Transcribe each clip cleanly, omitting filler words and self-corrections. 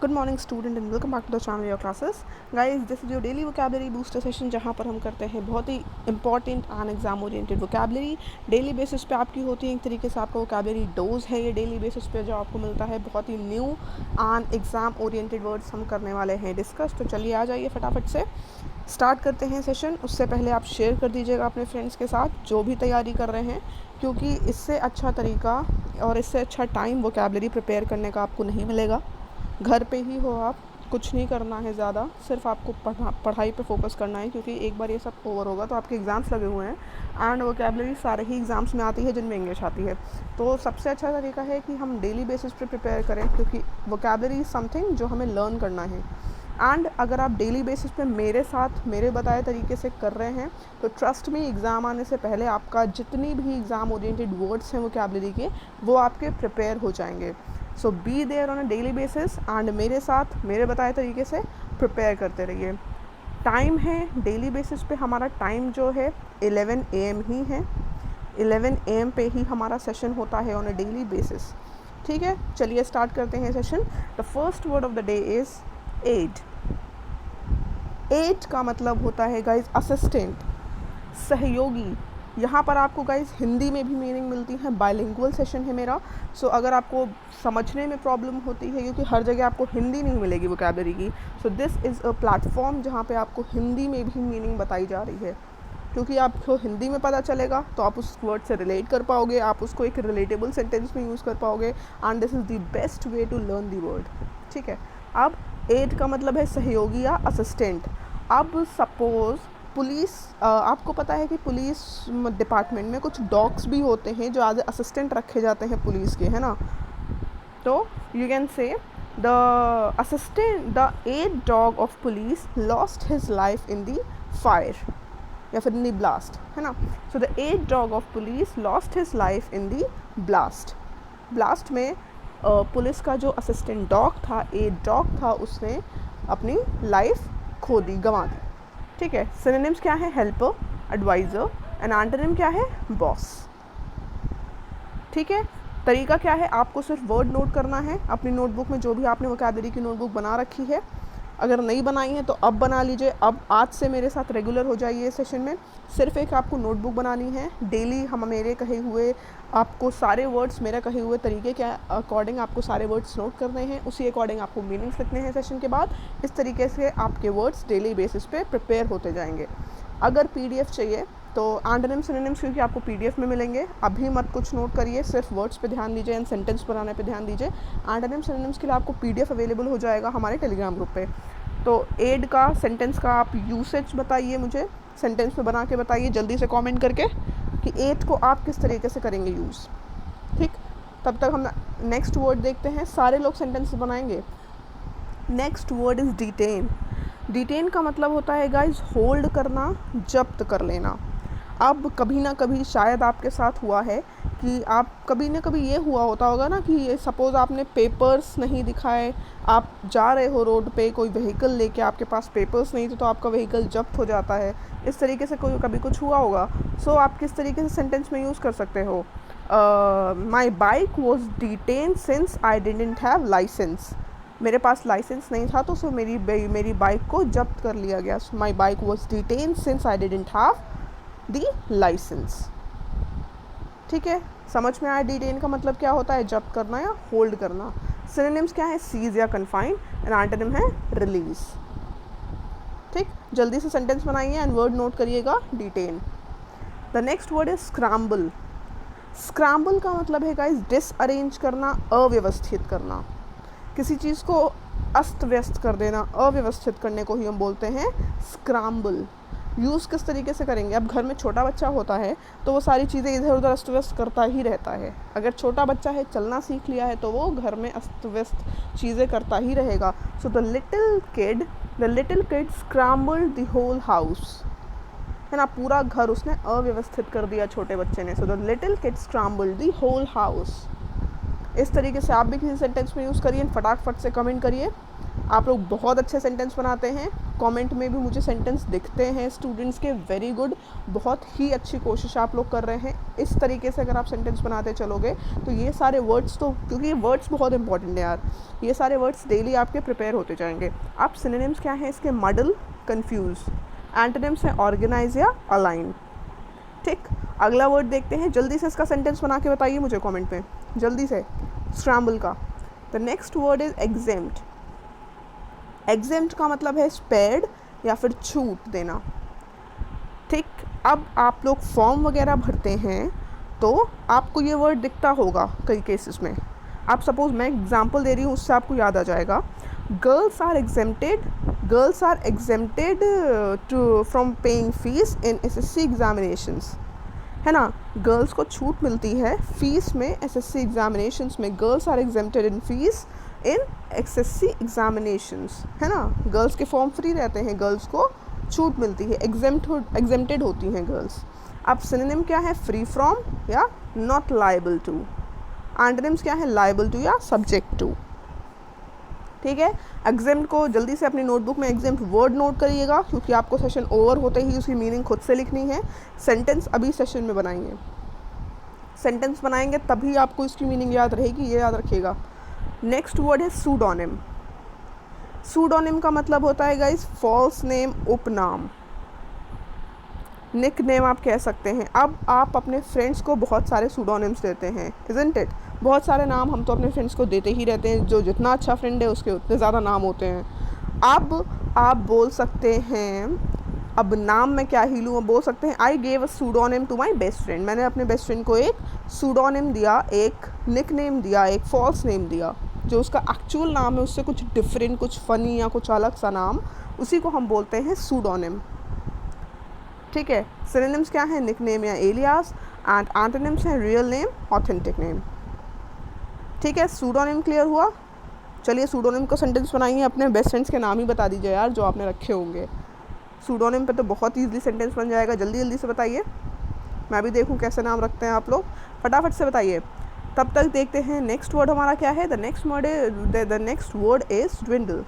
Good morning student and welcome back to the channel your classes. Guys, this is your daily vocabulary booster session, जहां पर हम करते हैं बहुत ही important and exam oriented vocabulary. Daily basis पे आपकी होती है, एक तरीके से आपका वोकैबुलरी डोज है ये डेली बेसिस पे जो आपको मिलता है। बहुत ही new and exam oriented words हम करने वाले हैं डिस्कस। तो चलिए आ जाइए फटाफट से स्टार्ट करते हैं सेशन। उससे पहले आप शेयर कर दीजिएगा अपने फ्रेंड्स के साथ जो भी तैयारी कर रहे हैं, क्योंकि इससे अच्छा तरीका और इससे अच्छा टाइम वोकैबुलरी प्रिपेयर करने का आपको नहीं मिलेगा। घर पे ही हो आप, कुछ नहीं करना है ज़्यादा, सिर्फ आपको पढ़ाई पे फोकस करना है, क्योंकि एक बार ये सब ओवर होगा तो आपके एग्ज़ाम्स लगे हुए हैं एंड वोकैबुलरी सारे ही एग्ज़ाम्स में आती है जिनमें इंग्लिश आती है। तो सबसे अच्छा तरीका है कि हम डेली बेसिस पे प्रिपेयर करें, क्योंकि वोकैबुलरी इज़ समथिंग जो हमें लर्न करना है। एंड अगर आप डेली बेसिस पे मेरे साथ मेरे बताए तरीके से कर रहे हैं तो ट्रस्ट मी, एग्ज़ाम आने से पहले आपका जितनी भी एग्ज़ाम ओरिएंटेड वर्ड्स हैं वोकैबुलरी के, वो आपके प्रिपेयर हो जाएंगे। So be there on a daily basis and मेरे साथ मेरे बताए तरीके से प्रिपेयर करते रहिए। टाइम है डेली बेसिस पे, हमारा टाइम जो है 11 AM ही है। 11 AM पे ही हमारा सेशन होता है ऑन अ डेली बेसिस। ठीक है, चलिए स्टार्ट करते हैं session. The first word of the day is aide. Aide का मतलब होता है गाइज असिस्टेंट, सहयोगी। यहाँ पर आपको गाइज हिंदी में भी मीनिंग मिलती है। बाइलिंगुअल सेशन है मेरा। सो अगर आपको समझने में प्रॉब्लम होती है, क्योंकि हर जगह आपको हिंदी नहीं मिलेगी वोकैबुलरी की, so this is a platform जहाँ पे आपको हिंदी में भी मीनिंग बताई जा रही है। क्योंकि आपको हिंदी में पता चलेगा तो आप उस वर्ड से रिलेट कर पाओगे, आप उसको एक रिलेटेबल सेंटेंस में यूज़ कर पाओगे and this is the best way to learn the word. ठीक है, अब एड का मतलब है सहयोगी या असिस्टेंट। अब सपोज़ पुलिस, आपको पता है कि पुलिस डिपार्टमेंट में कुछ डॉग्स भी होते हैं जो एज असिस्टेंट रखे जाते हैं पुलिस के, है ना। तो you can say the aide dog of police lost his life in the fire, या फिर इन दी ब्लास्ट, है ना। So the aide dog of police lost his life in the blast. Blast में police का जो assistant dog था, aide dog था, उसने अपनी लाइफ खो दी, गंवा दी। ठीक है, सिनोनिम्स क्या है? हेल्पर, एडवाइज़र, एंड एंटोनिम क्या है? बॉस। ठीक है, तरीका क्या है? आपको सिर्फ वर्ड नोट करना है अपनी नोटबुक में, जो भी आपने वोकैबुलरी की नोटबुक बना रखी है। अगर नहीं बनाई है तो अब बना लीजिए। अब आज से मेरे साथ रेगुलर हो जाइए सेशन में। सिर्फ एक आपको नोटबुक बनानी है। डेली हम मेरे कहे हुए आपको सारे वर्ड्स, मेरे कहे हुए तरीके के अकॉर्डिंग आपको सारे वर्ड्स नोट करने हैं, उसी अकॉर्डिंग आपको मीनिंग्स लिखने हैं सेशन के बाद। इस तरीके से आपके वर्ड्स डेली बेसिस पे प्रिपेयर होते जाएंगे। अगर PDF चाहिए तो एंटोनिम सिनोनिम्स क्योंकि आपको PDF में मिलेंगे, अभी मत कुछ नोट करिए, सिर्फ वर्ड्स पे ध्यान दीजिए एंड सेंटेंस बनाने पे ध्यान दीजिए। एंटोनिम सिनोनिम्स के लिए आपको PDF अवेलेबल हो जाएगा हमारे टेलीग्राम ग्रुप पे। तो एड का सेंटेंस का आप यूसेज बताइए, मुझे सेंटेंस में बना के बताइए जल्दी से कमेंट करके कि एड को आप किस तरीके से करेंगे यूज़। ठीक, तब तक हम नेक्स्ट वर्ड देखते हैं। सारे लोग सेंटेंस बनाएंगे। Next word is detain. Detain का मतलब होता है गाइज होल्ड करना, जब्त कर लेना। अब कभी ना कभी शायद आपके साथ हुआ है कि आप कभी ना कभी ये हुआ होता होगा ना कि सपोज़ आपने पेपर्स नहीं दिखाए, आप जा रहे हो रोड पे, कोई व्हीकल लेके, आपके पास पेपर्स नहीं थे तो आपका व्हीकल जब्त हो जाता है। इस तरीके से कोई कभी कुछ हुआ होगा। सो आप किस तरीके से सेंटेंस में यूज़ कर सकते हो? My bike was detain since I didn't have license. मेरे पास लाइसेंस नहीं था तो सो मेरी बाइक को जब्त कर लिया गया। My bike was detain since I didn't have the license. ठीक है, समझ में आया डिटेन का मतलब क्या होता है? जब्त करना या होल्ड करना। सिनोनिम्स क्या है? सीज या कन्फाइन, एंड एंटोनिम है रिलीज। ठीक, जल्दी से सेंटेंस बनाइए एंड वर्ड नोट करिएगा detain. The next word is scramble. Scramble का मतलब है गाइस डिसअरेंज करना, अव्यवस्थित करना। किसी चीज़ को अस्त व्यस्त कर देना, अव्यवस्थित करने को ही हम बोलते हैं स्क्रैम्बल। यूज़ किस तरीके से करेंगे? अब घर में छोटा बच्चा होता है तो वो सारी चीज़ें इधर उधर अस्त व्यस्त करता ही रहता है। अगर छोटा बच्चा है, चलना सीख लिया है, तो वो घर में अस्त व्यस्त चीज़ें करता ही रहेगा। So the little kid scrambled the whole house, है ना। पूरा घर उसने अव्यवस्थित कर दिया छोटे बच्चे ने। So the little kid scrambled the whole house. इस तरीके से आप भी किसी सेंटेंस में यूज़ करिए, फटाफट से कमेंट करिए। आप लोग बहुत अच्छे सेंटेंस बनाते हैं कमेंट में भी मुझे सेंटेंस दिखते हैं स्टूडेंट्स के, वेरी गुड, बहुत ही अच्छी कोशिश आप लोग कर रहे हैं। इस तरीके से अगर आप सेंटेंस बनाते चलोगे तो ये सारे वर्ड्स, तो क्योंकि ये वर्ड्स बहुत इंपॉर्टेंट है यार, ये सारे वर्ड्स डेली आपके प्रिपेयर होते जाएंगे। आप सिनोनिम्स क्या हैं इसके? मडल, कंफ्यूज। एंटोनिम्स हैं ऑर्गेनाइज या अलाइन। ठीक, अगला वर्ड देखते हैं, जल्दी से इसका सेंटेंस बना के बताइए मुझे कमेंट में, जल्दी से, स्क्रैम्बल का। The next word is exempt. Exempt का मतलब है स्पेयर्ड या फिर छूट देना। ठीक, अब आप लोग फॉर्म वगैरह भरते हैं तो आपको ये वर्ड दिखता होगा कई केसेस में। आप सपोज मैं एग्जांपल दे रही हूँ, उससे आपको याद आ जाएगा। Girls are exempted to from paying fees in SSC examinations, है ना। गर्ल्स को छूट मिलती है फीस में, एसएससी एग्जामिनेशंस में। Girls are exempted in fees in SSC examinations, है ना। गर्ल्स के फॉर्म फ्री रहते हैं, गर्ल्स को छूट मिलती है, एग्जेम्प्टेड होती हैं गर्ल्स। अब सिनोनिम क्या है? फ्री फ्रॉम या नॉट लायबल टू। एंटोनिम्स क्या है? लायबल टू या सब्जेक्ट टू। ठीक है, एग्जेम्प्ट को जल्दी से अपनी नोटबुक में एग्जेम्प्ट वर्ड नोट करिएगा, क्योंकि आपको सेशन ओवर होते ही उसकी मीनिंग खुद से लिखनी है। सेंटेंस अभी सेशन में बनाएंगे, सेंटेंस बनाएंगे तभी आपको इसकी मीनिंग याद रहेगी, ये याद रखिएगा। नेक्स्ट वर्ड है सूडोनिम। सूडोनिम का मतलब होता है गाइस फॉल्स नेम, उपनाम, निक नेम आप कह सकते हैं। अब आप अपने फ्रेंड्स को बहुत सारे सूडोनिम्स देते हैं, इज़न्ट इट। बहुत सारे नाम हम तो अपने फ्रेंड्स को देते ही रहते हैं, जो जितना अच्छा फ्रेंड है उसके उतने ज़्यादा नाम होते हैं। अब आप बोल सकते हैं, अब नाम में क्या ही लूँ, बोल सकते हैं I gave a pseudonym to my best friend. मैंने अपने बेस्ट फ्रेंड को एक सूडोनिम दिया, एक निक नेम दिया, एक फॉल्स नेम दिया। जो उसका एक्चुअल नाम है उससे कुछ डिफरेंट, कुछ फ़नी या कुछ अलग सा नाम, उसी को हम बोलते हैं सूडोनिम। ठीक है, सिनोनिम्स क्या है? निक नेम या एलियास, एंड एंटोनिम्स हैं रियल नेम, ऑथेंटिक नेम। ठीक है, सूडोनिम क्लियर हुआ। चलिए सूडोनिम को सेंटेंस बनाइए, अपने बेस्ट फ्रेंड्स के नाम ही बता दीजिए यार जो आपने रखे होंगे। सूडोनिम पे तो बहुत ईजीली सेंटेंस बन जाएगा, जल्दी जल्दी से बताइए, मैं भी देखूं कैसे नाम रखते हैं आप लोग, फटाफट से बताइए। तब तक देखते हैं नेक्स्ट वर्ड हमारा क्या है। The next word is dwindle.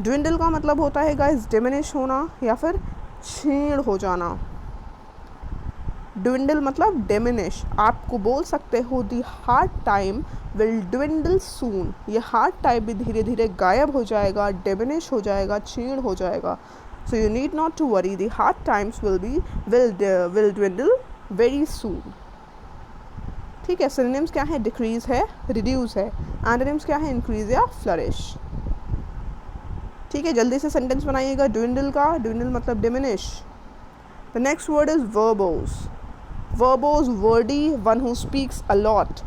Dwindle का मतलब होता है गाइस डिमिनिश होना या फिर छीण हो जाना। ड्विंडल मतलब डिमिनिश। आपको बोल सकते हो the hard time will dwindle soon. ये हार्ड टाइम भी धीरे धीरे गायब हो जाएगा, डिमिनिश हो जाएगा, छीण हो जाएगा। So you need not to worry, the hard times will dwindle very soon. ठीक है, सिनोनिम्स क्या है? डिक्रीज है, रिड्यूस है। एंटोनिम्स क्या है? इंक्रीज या फ्लरिश। ठीक है, जल्दी से सेंटेंस बनाइएगा ड्विंडल का। ड्विंडल मतलब diminish. The next word is verbose. Verbose, Verde, one who speaks a lot,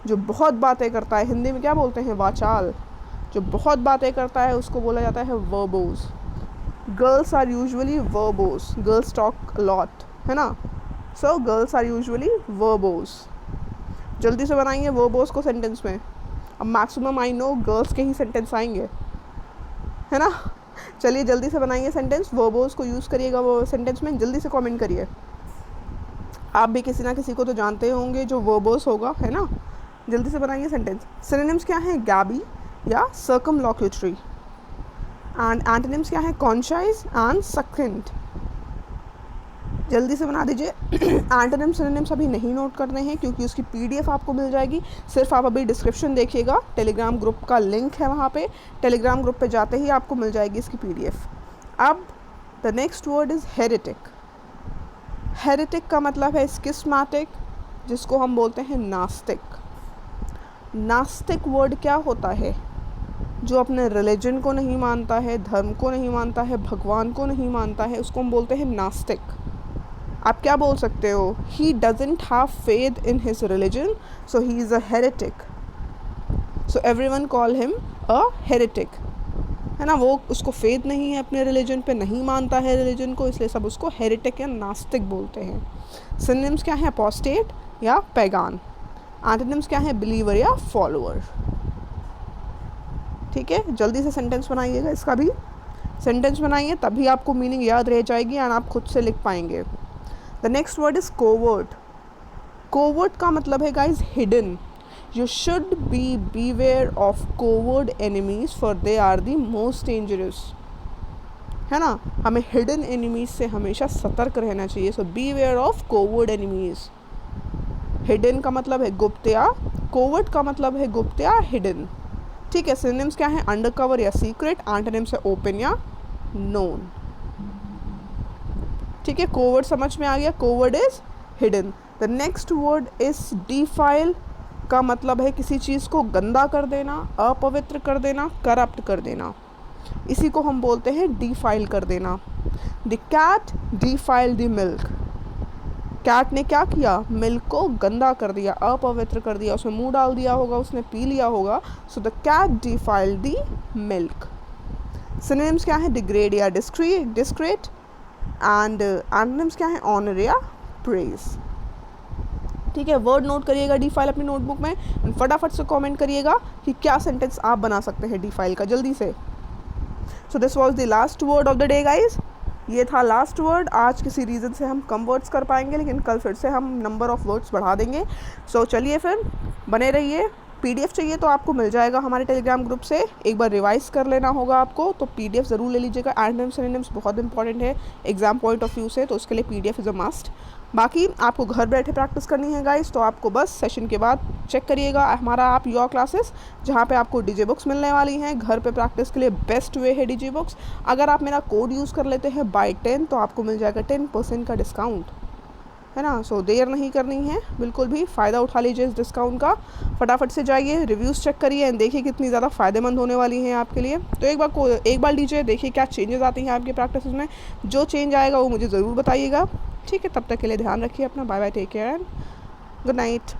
जो बहुत बातें करता है। हिंदी में क्या बोलते हैं? वाचाल। जो बहुत बातें करता है उसको बोला जाता है verbose. Girls are usually verbose, girls talk a lot, है ना। So girls are usually verbose. जल्दी से बनाइए वर्बोस को सेंटेंस में। अब मैक्सिमम आई नो गर्ल्स के ही सेंटेंस आएंगे, है ना। चलिए जल्दी से बनाइए सेंटेंस, वर्बोस को यूज़ करिएगा वो सेंटेंस में, जल्दी से कमेंट करिए। आप भी किसी ना किसी को तो जानते होंगे जो वर्बोस होगा, है ना। जल्दी से बनाइए सेंटेंस। सिनोनिम्स क्या हैं? गैबी या सर्कमलोक्यूटरी। एंड एंटोनिम्स क्या है? कॉन्शाइज एंड सकेंट। जल्दी से बना दीजिए। एंटोनिम सिनोनिम्स अभी नहीं नोट करने हैं क्योंकि उसकी पीडीएफ आपको मिल जाएगी। सिर्फ आप अभी डिस्क्रिप्शन देखिएगा, टेलीग्राम ग्रुप का लिंक है वहाँ पे, टेलीग्राम ग्रुप पे जाते ही आपको मिल जाएगी इसकी पीडीएफ। अब the next word is heretic. Heretic का मतलब है स्किस्मैटिक, जिसको हम बोलते हैं नास्तिक। नास्तिक वर्ड क्या होता है? जो अपने रिलीजन को नहीं मानता है, धर्म को नहीं मानता है, भगवान को नहीं मानता है, उसको हम बोलते हैं नास्तिक। आप क्या बोल सकते हो? He doesn't have faith in his religion, so he is a heretic. So everyone call him a heretic, है ना। वो उसको फेथ नहीं है अपने रिलीजन पे, नहीं मानता है रिलीजन को, इसलिए सब उसको हेरेटिक या नास्तिक बोलते हैं। सिनोनिम्स क्या है? अपोस्टेट या पैगान। एंटोनिम्स क्या है? बिलीवर या फॉलोअर। ठीक है, जल्दी से सेंटेंस बनाइएगा, इसका भी सेंटेंस बनाइए तभी आपको मीनिंग याद रह जाएगी एंड आप खुद से लिख पाएंगे। The next word is covert. Covert का मतलब है guys hidden. You should beware of covert enemies for they are the most dangerous. है ना। हमें हिडन एनिमीज से हमेशा सतर्क रहना चाहिए। So beware of covert enemies. Hidden का मतलब है गुप्त या कोवर्ड का मतलब है गुप्त या हिडन। ठीक है, सिनोनिम्स क्या है? अंडरकवर या सीक्रेट, एंटोनिम्स है ओपन या नोन। ठीक है, कोवर्ड समझ में आ गया, coward is hidden. The next word is defile का मतलब है किसी चीज़ को गंदा कर देना, अपवित्र कर देना, करप्ट कर देना, इसी को हम बोलते हैं डिफाइल कर देना। The cat defile the milk. Cat ने क्या किया? मिल्क को गंदा कर दिया, अपवित्र कर दिया, उसमें मुंह डाल दिया होगा, उसने पी लिया होगा। So the cat defile the milk. Synonyms क्या है? डिग्रेड या डिस्क्रेट, एंड एंटोनिम्स क्या है? ऑनर या प्रेज। ठीक है, वर्ड नोट करिएगा डिफाइल अपनी नोटबुक में, फटाफट से कमेंट करिएगा कि क्या सेंटेंस आप बना सकते हैं डिफाइल का, जल्दी से। So this was the last word of the day guys. ये था लास्ट वर्ड। आज किसी रीज़न से हम कम वर्ड्स कर पाएंगे, लेकिन कल फिर से हम नंबर ऑफ़ वर्ड्स बढ़ा देंगे। सो चलिए फिर बने रहिए। पीडीएफ चाहिए तो आपको मिल जाएगा हमारे टेलीग्राम ग्रुप से। एक बार रिवाइज़ कर लेना होगा आपको, तो पीडीएफ ज़रूर ले लीजिएगा। एंटोनिम्स सिनोनिम्स बहुत इंपॉर्टेंट है एग्जाम पॉइंट ऑफ व्यू से, तो उसके लिए पीडीएफ इज़ अ मस्ट। बाकी आपको घर बैठे प्रैक्टिस करनी है गाइस, तो आपको बस सेशन के बाद चेक करिएगा हमारा आप योर क्लासेस, जहाँ पे आपको डीजे बुक्स मिलने वाली हैं। घर पे प्रैक्टिस के लिए बेस्ट वे है डीजे बुक्स। अगर आप मेरा कोड यूज़ कर लेते हैं बाय 10, तो आपको मिल जाएगा 10% का डिस्काउंट, है ना। सो देर नहीं करनी है, बिल्कुल भी फ़ायदा उठा लीजिए इस डिस्काउंट का। फटाफट से जाइए, रिव्यूज़ चेक करिए एंड देखिए कितनी ज़्यादा फ़ायदेमंद होने वाली हैं आपके लिए। तो एक बार लीजिए, देखिए क्या चेंजेस आती हैं आपकी प्रैक्टिस में। जो चेंज आएगा वो मुझे ज़रूर बताइएगा। ठीक है, तब तक के लिए ध्यान रखिए अपना। Bye bye, take care and good night.